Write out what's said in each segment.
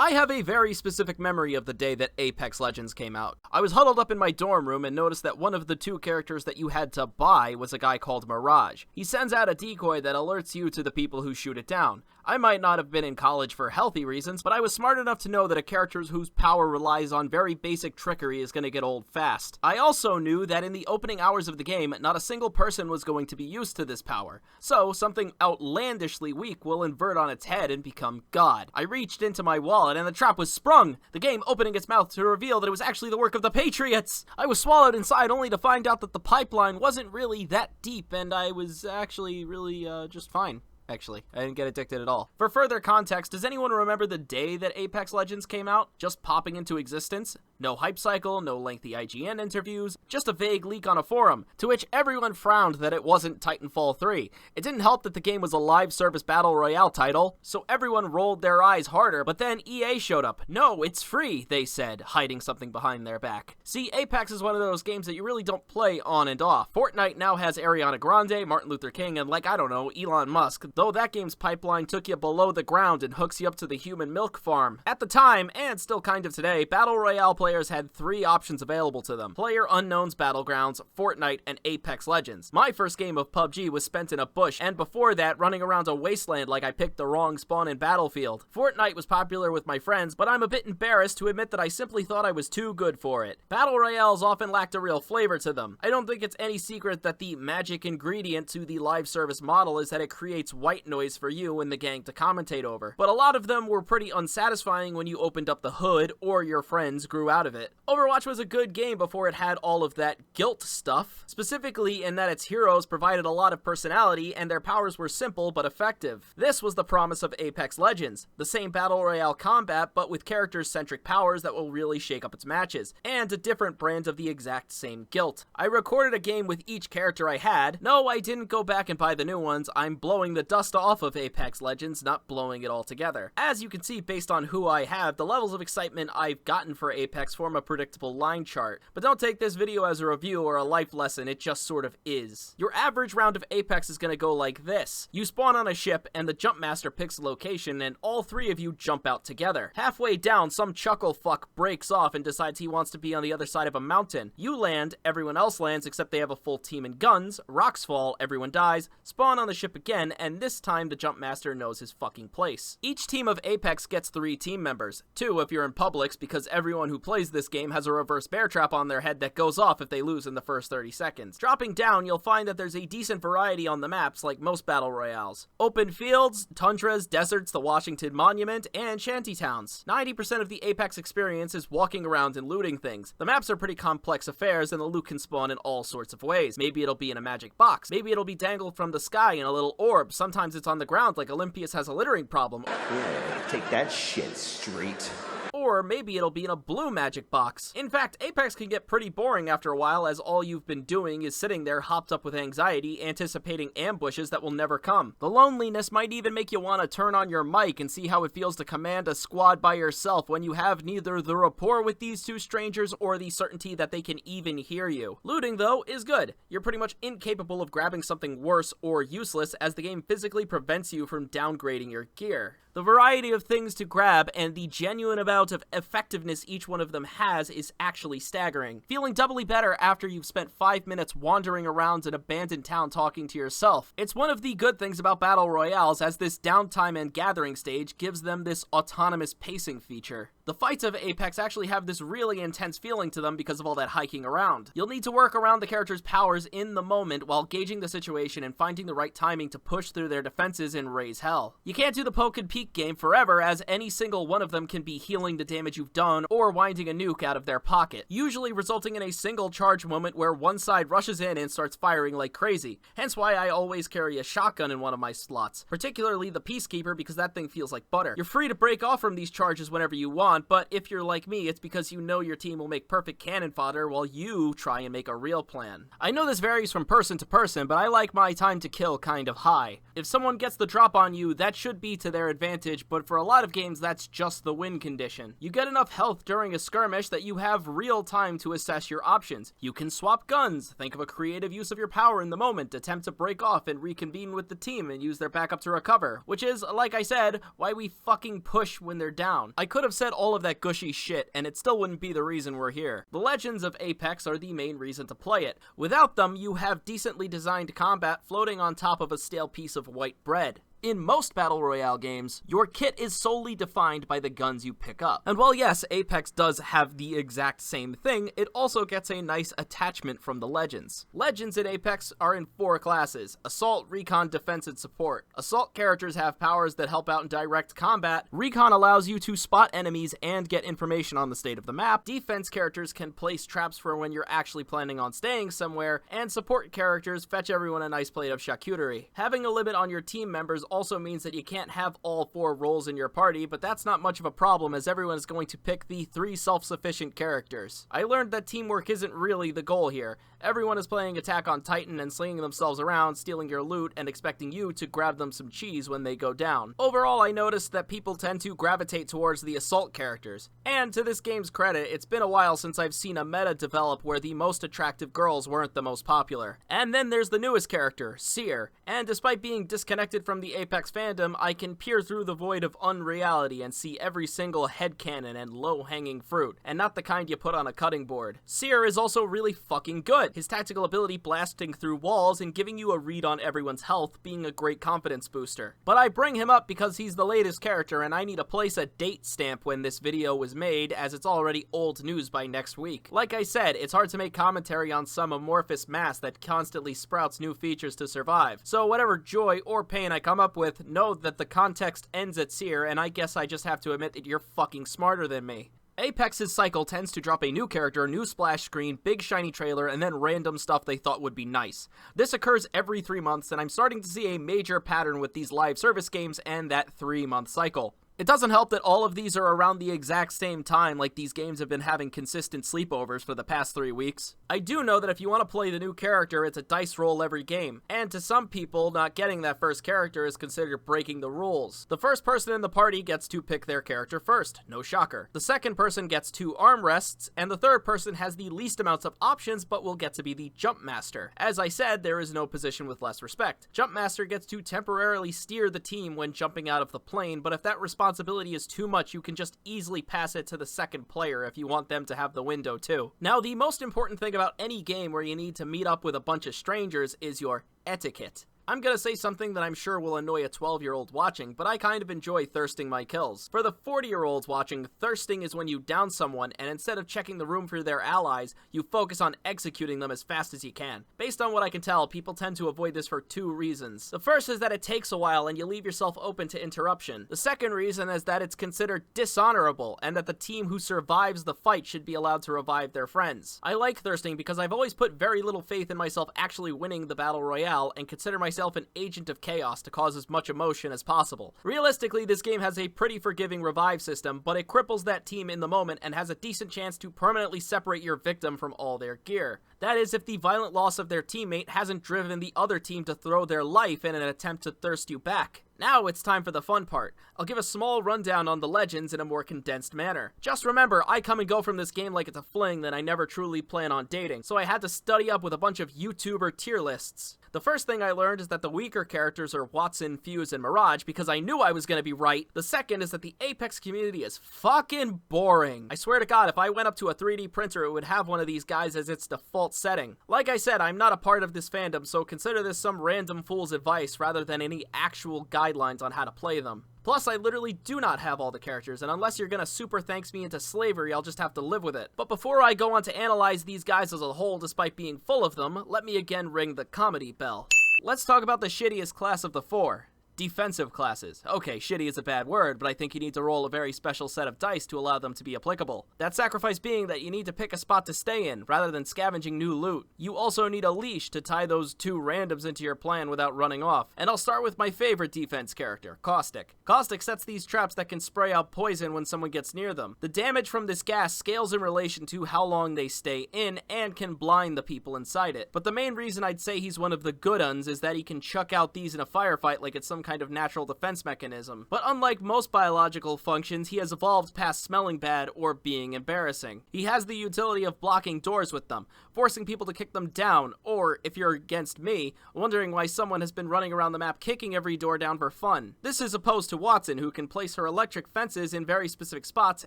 I have a very specific memory of the day that Apex Legends came out. I was huddled up in my dorm room and noticed that one of the two characters that you had to buy was a guy called Mirage. He sends out a decoy that alerts you to the people who shoot it down. I might not have been in college for healthy reasons, but I was smart enough to know that a character whose power relies on very basic trickery is going to get old fast. I also knew that in the opening hours of the game, not a single person was going to be used to this power. So, something outlandishly weak will invert on its head and become God. I reached into my wallet and the trap was sprung, the game opening its mouth to reveal that it was actually the work of the Patriots. I was swallowed inside only to find out that the pipeline wasn't really that deep and I was actually really just fine. Actually, I didn't get addicted at all. For further context, does anyone remember the day that Apex Legends came out? Just popping into existence? No hype cycle, no lengthy IGN interviews, just a vague leak on a forum, to which everyone frowned that it wasn't Titanfall 3. It didn't help that the game was a live service battle royale title, so everyone rolled their eyes harder, but then EA showed up. No, it's free, they said, hiding something behind their back. See, Apex is one of those games that you really don't play on and off. Fortnite now has Ariana Grande, Martin Luther King, and like, I don't know, Elon Musk, though that game's pipeline took you below the ground and hooks you up to the human milk farm. At the time, and still kind of today, Battle Royale players had three options available to them: PlayerUnknown's Battlegrounds, Fortnite, and Apex Legends. My first game of PUBG was spent in a bush, and before that, running around a wasteland like I picked the wrong spawn in Battlefield. Fortnite was popular with my friends, but I'm a bit embarrassed to admit that I simply thought I was too good for it. Battle Royales often lacked a real flavor to them. I don't think it's any secret that the magic ingredient to the live service model is that it creates white noise for you and the gang to commentate over. But a lot of them were pretty unsatisfying when you opened up the hood or your friends grew out of it. Overwatch was a good game before it had all of that guilt stuff, specifically in that its heroes provided a lot of personality and their powers were simple but effective. This was the promise of Apex Legends, the same battle royale combat but with character-centric powers that will really shake up its matches, and a different brand of the exact same guilt. I recorded a game with each character I had. No, I didn't go back and buy the new ones. I'm blowing the dust off of Apex Legends, not blowing it all together. As you can see based on who I have, the levels of excitement I've gotten for Apex form a predictable line chart. But don't take this video as a review or a life lesson, it just sort of is. Your average round of Apex is gonna go like this. You spawn on a ship and the jump master picks a location and all three of you jump out together. Halfway down, some chuckle fuck breaks off and decides he wants to be on the other side of a mountain. You land, everyone else lands except they have a full team and guns, rocks fall, everyone dies, spawn on the ship again, and this time the jump master knows his fucking place. Each team of Apex gets 3 team members, 2 if you're in Publix because everyone who plays this game has a reverse bear trap on their head that goes off if they lose in the first 30 seconds. Dropping down, you'll find that there's a decent variety on the maps like most battle royales. Open fields, tundras, deserts, the Washington Monument, and shantytowns. 90% of the Apex experience is walking around and looting things. The maps are pretty complex affairs and the loot can spawn in all sorts of ways. Maybe it'll be in a magic box, maybe it'll be dangled from the sky in a little orb, sometimes it's on the ground like Olympias has a littering problem. Yeah, take that shit straight. Or maybe it'll be in a blue magic box. In fact, Apex can get pretty boring after a while as all you've been doing is sitting there hopped up with anxiety, anticipating ambushes that will never come. The loneliness might even make you want to turn on your mic and see how it feels to command a squad by yourself when you have neither the rapport with these two strangers or the certainty that they can even hear you. Looting, though, is good. You're pretty much incapable of grabbing something worse or useless as the game physically prevents you from downgrading your gear. The variety of things to grab and the genuine amount of effectiveness each one of them has is actually staggering. Feeling doubly better after you've spent 5 minutes wandering around an abandoned town talking to yourself. It's one of the good things about battle royales as this downtime and gathering stage gives them this autonomous pacing feature. The fights of Apex actually have this really intense feeling to them because of all that hiking around. You'll need to work around the character's powers in the moment while gauging the situation and finding the right timing to push through their defenses and raise hell. You can't do the poke and peek game forever as any single one of them can be healing the damage you've done or winding a nuke out of their pocket, usually resulting in a single charge moment where one side rushes in and starts firing like crazy. Hence why I always carry a shotgun in one of my slots, particularly the Peacekeeper because that thing feels like butter. You're free to break off from these charges whenever you want, want, but if you're like me, it's because you know your team will make perfect cannon fodder while you try and make a real plan. I know this varies from person to person, but I like my time to kill kind of high. If someone gets the drop on you, that should be to their advantage, but for a lot of games, that's just the win condition. You get enough health during a skirmish that you have real time to assess your options. You can swap guns, think of a creative use of your power in the moment, attempt to break off and reconvene with the team and use their backup to recover, which is, like I said, why we fucking push when they're down. I could have said all of that gushy shit, and it still wouldn't be the reason we're here. The legends of Apex are the main reason to play it. Without them, you have decently designed combat floating on top of a stale piece of white bread. In most Battle Royale games, your kit is solely defined by the guns you pick up. And while yes, Apex does have the exact same thing, it also gets a nice attachment from the Legends. Legends in Apex are in 4 classes: Assault, Recon, Defense, and Support. Assault characters have powers that help out in direct combat. Recon allows you to spot enemies and get information on the state of the map. Defense characters can place traps for when you're actually planning on staying somewhere. And support characters fetch everyone a nice plate of charcuterie. Having a limit on your team members also means that you can't have all 4 roles in your party, but that's not much of a problem as everyone is going to pick the 3 self-sufficient characters. I learned that teamwork isn't really the goal here. Everyone is playing Attack on Titan and slinging themselves around, stealing your loot, and expecting you to grab them some cheese when they go down. Overall, I noticed that people tend to gravitate towards the Assault characters. And to this game's credit, it's been a while since I've seen a meta develop where the most attractive girls weren't the most popular. And then there's the newest character, Seer. And despite being disconnected from the Apex fandom, I can peer through the void of unreality and see every single headcanon and low-hanging fruit, and not the kind you put on a cutting board. Seer is also really fucking good. His tactical ability blasting through walls and giving you a read on everyone's health being a great confidence booster. But I bring him up because he's the latest character and I need to place a date stamp when this video was made, as it's already old news by next week. Like I said, it's hard to make commentary on some amorphous mass that constantly sprouts new features to survive. So whatever joy or pain I come up with, know that the context ends at Seer, and I guess I just have to admit that you're fucking smarter than me. Apex's cycle tends to drop a new character, new splash screen, big shiny trailer, and then random stuff they thought would be nice. This occurs every 3 months, and I'm starting to see a major pattern with these live service games and that 3-month cycle. It doesn't help that all of these are around the exact same time, like these games have been having consistent sleepovers for the past 3 weeks. I do know that if you want to play the new character, it's a dice roll every game, and to some people, not getting that first character is considered breaking the rules. The first person in the party gets to pick their character first, no shocker. The second person gets 2 armrests, and the third person has the least amounts of options but will get to be the Jump Master. As I said, there is no position with less respect. Jump Master gets to temporarily steer the team when jumping out of the plane, but if that responsibility is too much, you can just easily pass it to the second player if you want them to have the window too. Now, the most important thing about any game where you need to meet up with a bunch of strangers is your etiquette. I'm gonna say something that I'm sure will annoy a 12-year-old watching, but I kind of enjoy thirsting my kills. For the 40-year-olds watching, thirsting is when you down someone, and instead of checking the room for their allies, you focus on executing them as fast as you can. Based on what I can tell, people tend to avoid this for 2 reasons. The first is that it takes a while and you leave yourself open to interruption. The second reason is that it's considered dishonorable, and that the team who survives the fight should be allowed to revive their friends. I like thirsting because I've always put very little faith in myself actually winning the Battle Royale, and consider myself an agent of chaos to cause as much emotion as possible. Realistically, this game has a pretty forgiving revive system, but it cripples that team in the moment and has a decent chance to permanently separate your victim from all their gear. That is, if the violent loss of their teammate hasn't driven the other team to throw their life in an attempt to thirst you back. Now it's time for the fun part. I'll give a small rundown on the Legends in a more condensed manner. Just remember, I come and go from this game like it's a fling that I never truly plan on dating, so I had to study up with a bunch of YouTuber tier lists. The first thing I learned is that the weaker characters are Wattson, Fuse, and Mirage because I knew I was gonna be right. The second is that the Apex community is fucking boring. I swear to God, if I went up to a 3D printer, it would have one of these guys as its default setting. Like I said, I'm not a part of this fandom, so consider this some random fool's advice rather than any actual guidelines on how to play them. Plus, I literally do not have all the characters, and unless you're gonna super thanks me into slavery, I'll just have to live with it. But before I go on to analyze these guys as a whole despite being full of them, let me again ring the comedy bell. Let's talk about the shittiest class of the 4. Defensive classes. Okay, shitty is a bad word, but I think you need to roll a very special set of dice to allow them to be applicable. That sacrifice being that you need to pick a spot to stay in, rather than scavenging new loot. You also need a leash to tie those two randoms into your plan without running off. And I'll start with my favorite defense character, Caustic. Caustic sets these traps that can spray out poison when someone gets near them. The damage from this gas scales in relation to how long they stay in, and can blind the people inside it. But the main reason I'd say he's one of the good uns is that he can chuck out these in a firefight like it's some kind of natural defense mechanism. But unlike most biological functions, he has evolved past smelling bad or being embarrassing. He has the utility of blocking doors with them, forcing people to kick them down, or, if you're against me, wondering why someone has been running around the map kicking every door down for fun. This is opposed to Watson, who can place her electric fences in very specific spots,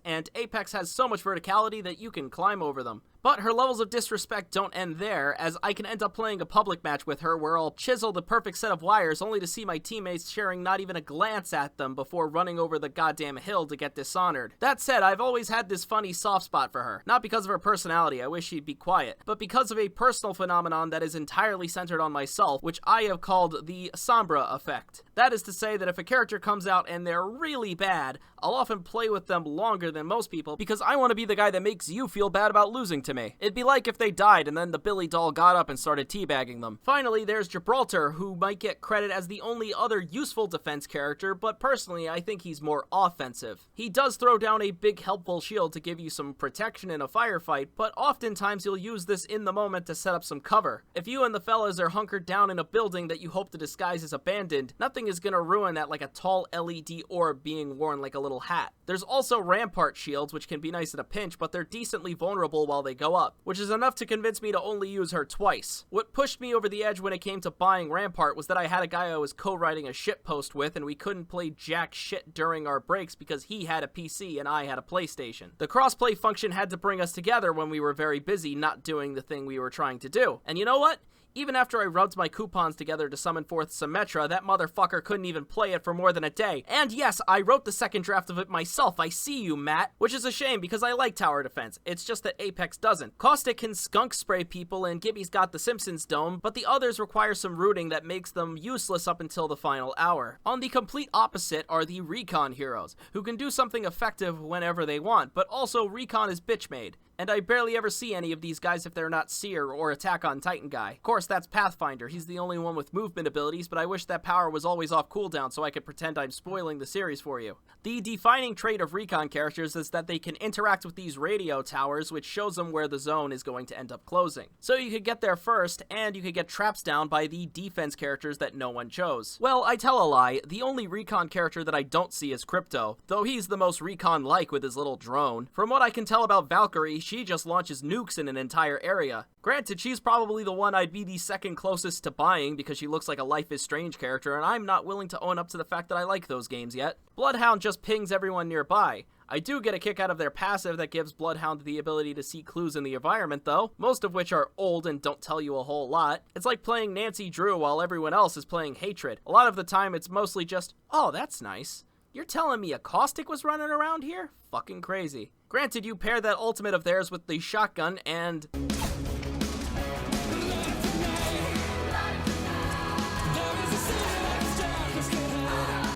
and Apex has so much verticality that you can climb over them. But her levels of disrespect don't end there, as I can end up playing a public match with her where I'll chisel the perfect set of wires only to see my teammates sharing not even a glance at them before running over the goddamn hill to get dishonored. That said, I've always had this funny soft spot for her. Not because of her personality, I wish she'd be quiet, but because of a personal phenomenon that is entirely centered on myself, which I have called the Sombra effect. That is to say that if a character comes out and they're really bad, I'll often play with them longer than most people because I want to be the guy that makes you feel bad about losing to me. It'd be like if they died and then the Billy doll got up and started teabagging them. Finally, there's Gibraltar, who might get credit as the only other useful defense character, but personally I think he's more offensive. He does throw down a big helpful shield to give you some protection in a firefight, but oftentimes you'll use this in the moment to set up some cover. If you and the fellas are hunkered down in a building that you hope to disguise as abandoned, nothing is gonna ruin that like a tall LED orb being worn like a little hat. There's also rampart shields, which can be nice at a pinch, but they're decently vulnerable while they go up, which is enough to convince me to only use her twice. What pushed me over the edge when it came to buying rampart was that I had a guy I was co-writing a shitpost with, and we couldn't play jack shit during our breaks because he had a PC and I had a PlayStation. The crossplay function had to bring us together when we were very busy not doing the thing we were trying to do. And you know what? Even after I rubbed my coupons together to summon forth Symmetra, that motherfucker couldn't even play it for more than a day. And yes, I wrote the second draft of it myself, I see you, Matt. Which is a shame because I like tower defense, it's just that Apex doesn't. Caustic can skunk spray people and Gibby's got the Simpsons dome, but the others require some rooting that makes them useless up until the final hour. On the complete opposite are the recon heroes, who can do something effective whenever they want, but also recon is bitch made. And I barely ever see any of these guys if they're not Seer or Attack on Titan guy. Of course, that's Pathfinder. He's the only one with movement abilities, but I wish that power was always off cooldown so I could pretend I'm spoiling the series for you. The defining trait of recon characters is that they can interact with these radio towers, which shows them where the zone is going to end up closing. So you could get there first, and you could get traps down by the defense characters that no one chose. Well, I tell a lie. The only recon character that I don't see is Crypto, though he's the most recon-like with his little drone. From what I can tell about Valkyrie, she just launches nukes in an entire area. Granted, she's probably the one I'd be the second closest to buying because she looks like a Life is Strange character, and I'm not willing to own up to the fact that I like those games yet. Bloodhound just pings everyone nearby. I do get a kick out of their passive that gives Bloodhound the ability to see clues in the environment though, most of which are old and don't tell you a whole lot. It's like playing Nancy Drew while everyone else is playing Hatred. A lot of the time it's mostly just, oh, that's nice. You're telling me a Caustic was running around here? Fucking crazy. Granted, you pair that ultimate of theirs with the shotgun and...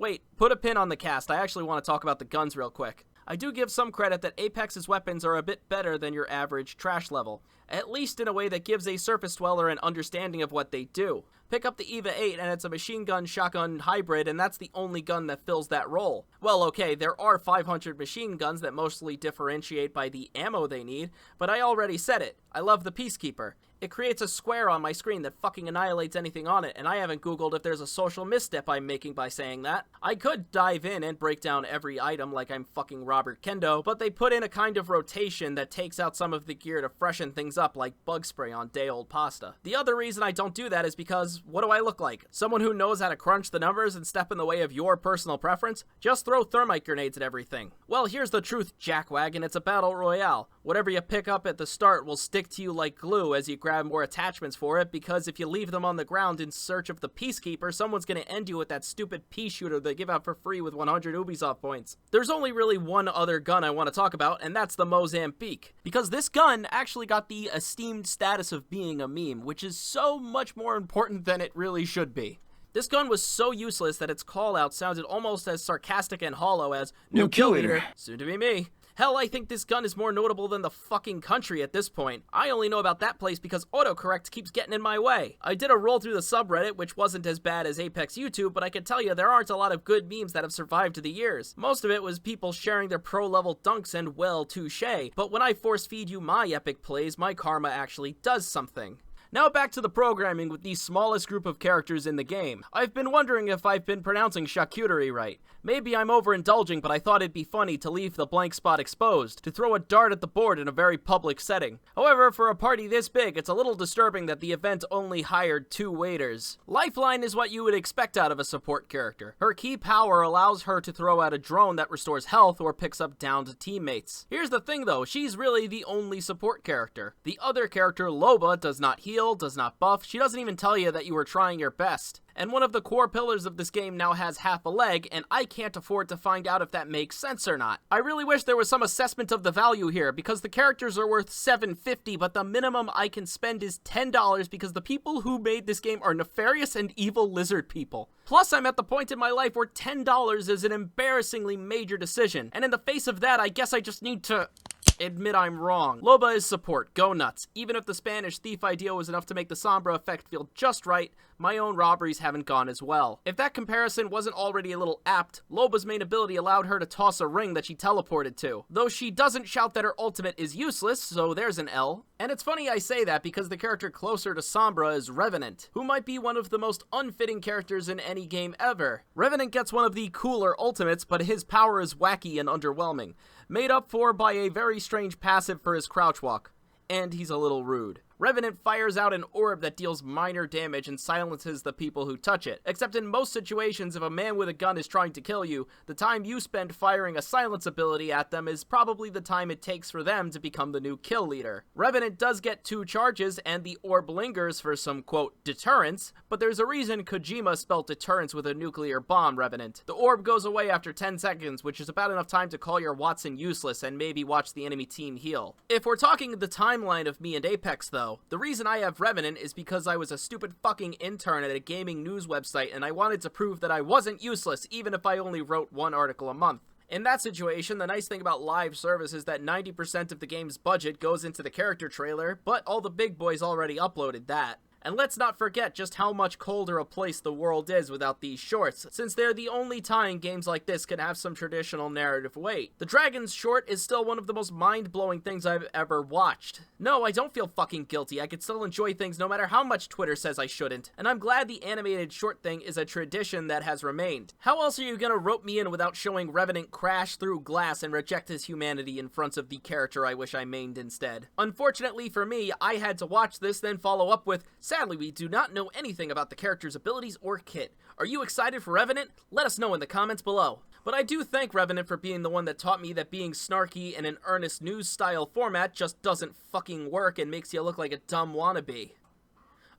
Wait, put a pin on the cast. I actually want to talk about the guns real quick. I do give some credit that Apex's weapons are a bit better than your average trash level, at least in a way that gives a surface dweller an understanding of what they do. Pick up the EVA 8 and it's a machine gun shotgun hybrid, and that's the only gun that fills that role. Well, okay, there are 500 machine guns that mostly differentiate by the ammo they need, but I already said it. I love the Peacekeeper. It creates a square on my screen that fucking annihilates anything on it, and I haven't googled if there's a social misstep I'm making by saying that. I could dive in and break down every item like I'm fucking Robert Kendo, but they put in a kind of rotation that takes out some of the gear to freshen things up like bug spray on day-old pasta. The other reason I don't do that is because, what do I look like? Someone who knows how to crunch the numbers and step in the way of your personal preference? Just throw thermite grenades at everything. Well, here's the truth, jackwagon, it's a battle royale. Whatever you pick up at the start will stick to you like glue as you grab more attachments for it, because if you leave them on the ground in search of the Peacekeeper, someone's gonna end you with that stupid pea shooter they give out for free with 100 Ubisoft points. There's only really one other gun I want to talk about, and that's the Mozambique, because this gun actually got the esteemed status of being a meme, which is so much more important than it really should be. This gun was so useless that its call-out sounded almost as sarcastic and hollow as New kill leader. Soon to be me. Hell, I think this gun is more notable than the fucking country at this point. I only know about that place because autocorrect keeps getting in my way. I did a roll through the subreddit, which wasn't as bad as Apex YouTube, but I can tell you there aren't a lot of good memes that have survived the years. Most of it was people sharing their pro-level dunks and, well, touche. But when I force feed you my epic plays, my karma actually does something. Now back to the programming with the smallest group of characters in the game. I've been wondering if I've been pronouncing charcuterie right. Maybe I'm overindulging, but I thought it'd be funny to leave the blank spot exposed, to throw a dart at the board in a very public setting. However, for a party this big, it's a little disturbing that the event only hired 2 waiters. Lifeline is what you would expect out of a support character. Her key power allows her to throw out a drone that restores health or picks up downed teammates. Here's the thing though, she's really the only support character. The other character, Loba, does not heal, does not buff, she doesn't even tell you that you were trying your best. And one of the core pillars of this game now has half a leg, and I can't afford to find out if that makes sense or not. I really wish there was some assessment of the value here, because the characters are worth $7.50, but the minimum I can spend is $10 because the people who made this game are nefarious and evil lizard people. Plus, I'm at the point in my life where $10 is an embarrassingly major decision, and in the face of that, I guess I just need to admit I'm wrong. Loba is support, go nuts. Even if the Spanish thief idea was enough to make the Sombra effect feel just right, my own robberies haven't gone as well. If that comparison wasn't already a little apt, Loba's main ability allowed her to toss a ring that she teleported to. Though she doesn't shout that her ultimate is useless, so there's an L. And it's funny I say that because the character closer to Sombra is Revenant, who might be one of the most unfitting characters in any game ever. Revenant gets one of the cooler ultimates, but his power is wacky and underwhelming, made up for by a very strange passive for his crouch walk. And he's a little rude. Revenant fires out an orb that deals minor damage and silences the people who touch it. Except in most situations, if a man with a gun is trying to kill you, the time you spend firing a silence ability at them is probably the time it takes for them to become the new kill leader. Revenant does get 2 charges, and the orb lingers for some, quote, deterrence, but there's a reason Kojima spelled deterrence with a nuclear bomb, Revenant. The orb goes away after 10 seconds, which is about enough time to call your Watson useless and maybe watch the enemy team heal. If we're talking the timeline of me and Apex, though, the reason I have Revenant is because I was a stupid fucking intern at a gaming news website and I wanted to prove that I wasn't useless even if I only wrote 1 article a month. In that situation, the nice thing about live service is that 90% of the game's budget goes into the character trailer, but all the big boys already uploaded that. And let's not forget just how much colder a place the world is without these shorts, since they're the only time games like this can have some traditional narrative weight. The Dragon's short is still one of the most mind-blowing things I've ever watched. No, I don't feel fucking guilty. I could still enjoy things no matter how much Twitter says I shouldn't. And I'm glad the animated short thing is a tradition that has remained. How else are you gonna rope me in without showing Revenant crash through glass and reject his humanity in front of the character I wish I mained instead? Unfortunately for me, I had to watch this, then follow up with, sadly, we do not know anything about the character's abilities or kit. Are you excited for Revenant? Let us know in the comments below. But I do thank Revenant for being the one that taught me that being snarky in an earnest news-style format just doesn't fucking work and makes you look like a dumb wannabe.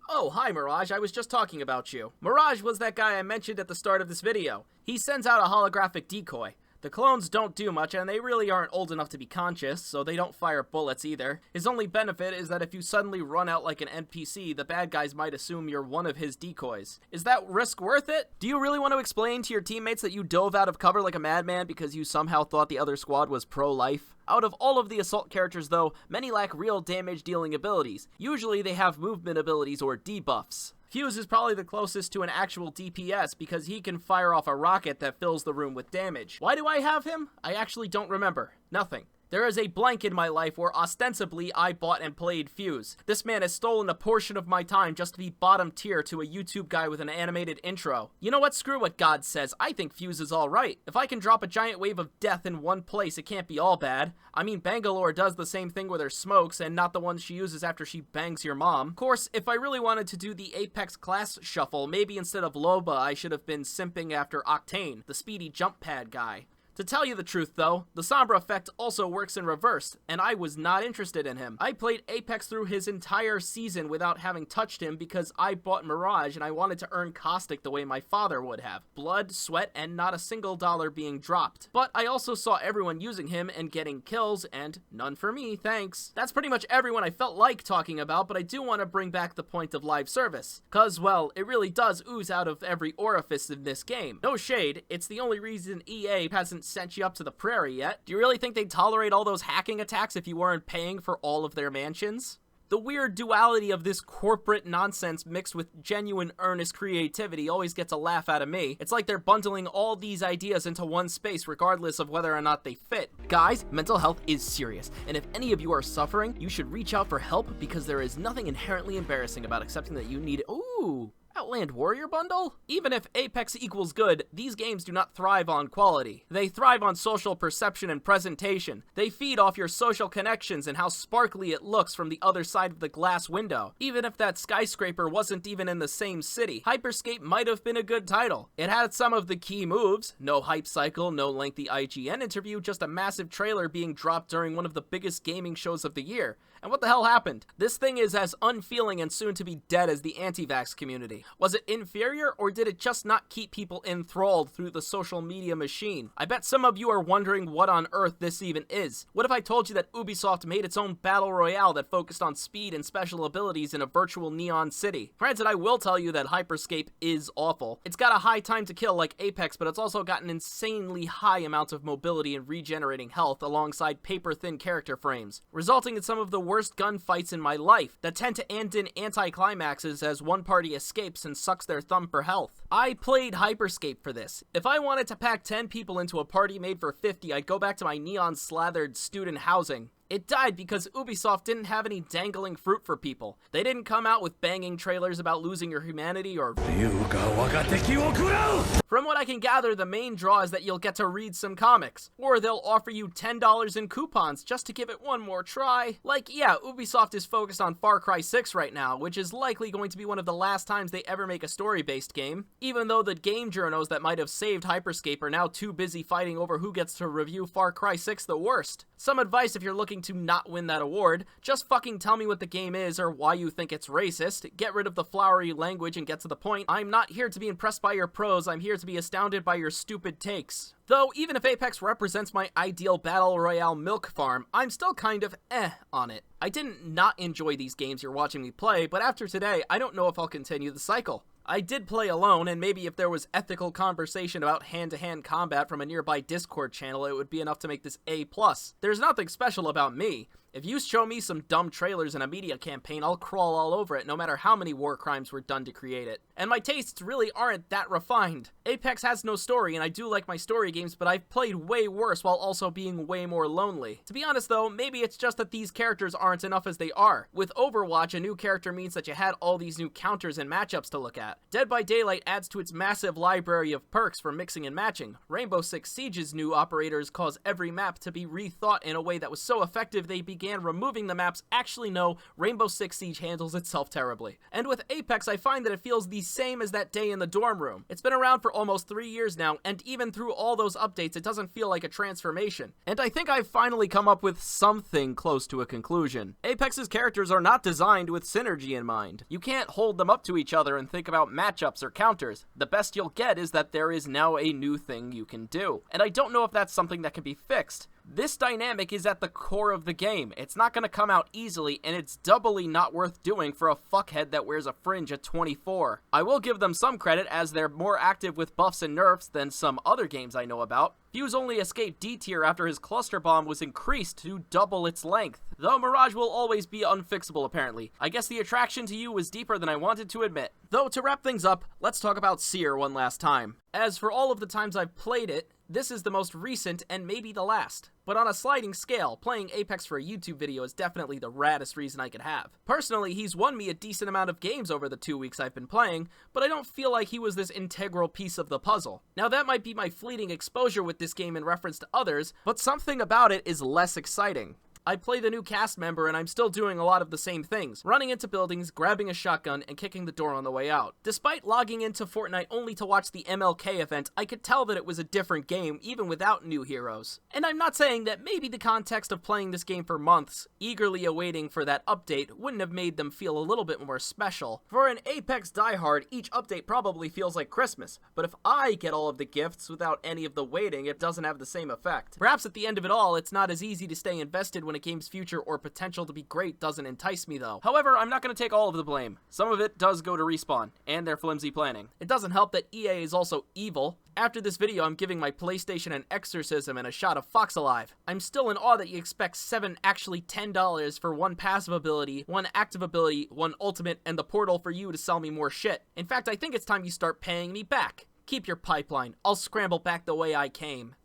Oh, hi Mirage, I was just talking about you. Mirage was that guy I mentioned at the start of this video. He sends out a holographic decoy. The clones don't do much, and they really aren't old enough to be conscious, so they don't fire bullets either. His only benefit is that if you suddenly run out like an NPC, the bad guys might assume you're one of his decoys. Is that risk worth it? Do you really want to explain to your teammates that you dove out of cover like a madman because you somehow thought the other squad was pro-life? Out of all of the assault characters though, many lack real damage dealing abilities. Usually they have movement abilities or debuffs. Fuse is probably the closest to an actual DPS because he can fire off a rocket that fills the room with damage. Why do I have him? I actually don't remember. Nothing. There is a blank in my life where ostensibly I bought and played Fuse. This man has stolen a portion of my time just to be bottom tier to a YouTube guy with an animated intro. You know what? Screw what God says. I think Fuse is alright. If I can drop a giant wave of death in one place, it can't be all bad. I mean, Bangalore does the same thing with her smokes and not the ones she uses after she bangs your mom. Of course, if I really wanted to do the Apex class shuffle, maybe instead of Loba, I should have been simping after Octane, the speedy jump pad guy. To tell you the truth though, the Sombra effect also works in reverse, and I was not interested in him. I played Apex through his entire season without having touched him because I bought Mirage and I wanted to earn Caustic the way my father would have. Blood, sweat, and not a single dollar being dropped. But I also saw everyone using him and getting kills, and none for me, thanks. That's pretty much everyone I felt like talking about, but I do want to bring back the point of live service. Cause, well, it really does ooze out of every orifice in this game. No shade, it's the only reason EA hasn't sent you up to the prairie yet. Do you really think they'd tolerate all those hacking attacks if you weren't paying for all of their mansions? The weird duality of this corporate nonsense mixed with genuine earnest creativity always gets a laugh out of me. It's like they're bundling all these ideas into one space regardless of whether or not they fit. Guys, mental health is serious, and if any of you are suffering, you should reach out for help because there is nothing inherently embarrassing about accepting that you need it. Ooh. Outland Warrior Bundle? Even if Apex equals good, these games do not thrive on quality. They thrive on social perception and presentation. They feed off your social connections and how sparkly it looks from the other side of the glass window. Even if that skyscraper wasn't even in the same city, Hyperscape might have been a good title. It had some of the key moves, no hype cycle, no lengthy IGN interview, just a massive trailer being dropped during one of the biggest gaming shows of the year. And what the hell happened? This thing is as unfeeling and soon to be dead as the anti-vax community. Was it inferior, or did it just not keep people enthralled through the social media machine? I bet some of you are wondering what on earth this even is. What if I told you that Ubisoft made its own battle royale that focused on speed and special abilities in a virtual neon city? Granted, I will tell you that Hyperscape is awful. It's got a high time to kill like Apex, but it's also got an insanely high amount of mobility and regenerating health alongside paper-thin character frames, resulting in some of the worst gunfights in my life that tend to end in anticlimaxes as one party escapes and sucks their thumb for health. I played Hyperscape for this. If I wanted to pack 10 people into a party made for 50, I'd go back to my neon-slathered student housing. It died because Ubisoft didn't have any dangling fruit for people. They didn't come out with banging trailers about losing your humanity or... From what I can gather, the main draw is that you'll get to read some comics. Or they'll offer you $10 in coupons just to give it one more try. Like, yeah, Ubisoft is focused on Far Cry 6 right now, which is likely going to be one of the last times they ever make a story-based game, even though the game journos that might have saved Hyperscape are now too busy fighting over who gets to review Far Cry 6 the worst. Some advice if you're looking to not win that award, just fucking tell me what the game is or why you think it's racist, get rid of the flowery language and get to the point. I'm not here to be impressed by your prose, I'm here to be astounded by your stupid takes. Though, even if Apex represents my ideal battle royale milk farm, I'm still kind of on it. I didn't not enjoy these games you're watching me play, but after today, I don't know if I'll continue the cycle. I did play alone, and maybe if there was ethical conversation about hand-to-hand combat from a nearby Discord channel, it would be enough to make this A+. There's nothing special about me. If you show me some dumb trailers and a media campaign, I'll crawl all over it, no matter how many war crimes were done to create it. And my tastes really aren't that refined. Apex has no story, and I do like my story games, but I've played way worse while also being way more lonely. To be honest though, maybe it's just that these characters aren't enough as they are. With Overwatch, a new character means that you had all these new counters and matchups to look at. Dead by Daylight adds to its massive library of perks for mixing and matching. Rainbow Six Siege's new operators cause every map to be rethought in a way that was so effective they began removing the maps. Actually no, Rainbow Six Siege handles itself terribly. And with Apex, I find that it feels the same as that day in the dorm room. It's been around for almost 3 years now, and even through all those updates, it doesn't feel like a transformation. And I think I've finally come up with something close to a conclusion. Apex's characters are not designed with synergy in mind. You can't hold them up to each other and think about matchups or counters. The best you'll get is that there is now a new thing you can do. And I don't know if that's something that can be fixed. This dynamic is at the core of the game. It's not going to come out easily, and it's doubly not worth doing for a fuckhead that wears a fringe at 24. I will give them some credit as they're more active with buffs and nerfs than some other games I know about. Fuse only escaped D tier after his cluster bomb was increased to double its length. Though Mirage will always be unfixable apparently. I guess the attraction to you was deeper than I wanted to admit. Though to wrap things up, let's talk about Seer one last time. As for all of the times I've played it, this is the most recent and maybe the last. But on a sliding scale, playing Apex for a YouTube video is definitely the raddest reason I could have. Personally, he's won me a decent amount of games over the 2 weeks I've been playing, but I don't feel like he was this integral piece of the puzzle. Now that might be my fleeting exposure with this game in reference to others, but something about it is less exciting. I play the new cast member and I'm still doing a lot of the same things, running into buildings, grabbing a shotgun, and kicking the door on the way out. Despite logging into Fortnite only to watch the MLK event, I could tell that it was a different game even without new heroes. And I'm not saying that maybe the context of playing this game for months, eagerly awaiting for that update, wouldn't have made them feel a little bit more special. For an Apex diehard, each update probably feels like Christmas, but if I get all of the gifts without any of the waiting, it doesn't have the same effect. Perhaps at the end of it all, it's not as easy to stay invested when a game's future or potential to be great doesn't entice me though. However, I'm not going to take all of the blame. Some of it does go to Respawn, and their flimsy planning. It doesn't help that EA is also evil. After this video, I'm giving my PlayStation an exorcism and a shot of Fox Alive. I'm still in awe that you expect $7, actually $10 for one passive ability, one active ability, one ultimate, and the portal for you to sell me more shit. In fact, I think it's time you start paying me back. Keep your pipeline. I'll scramble back the way I came.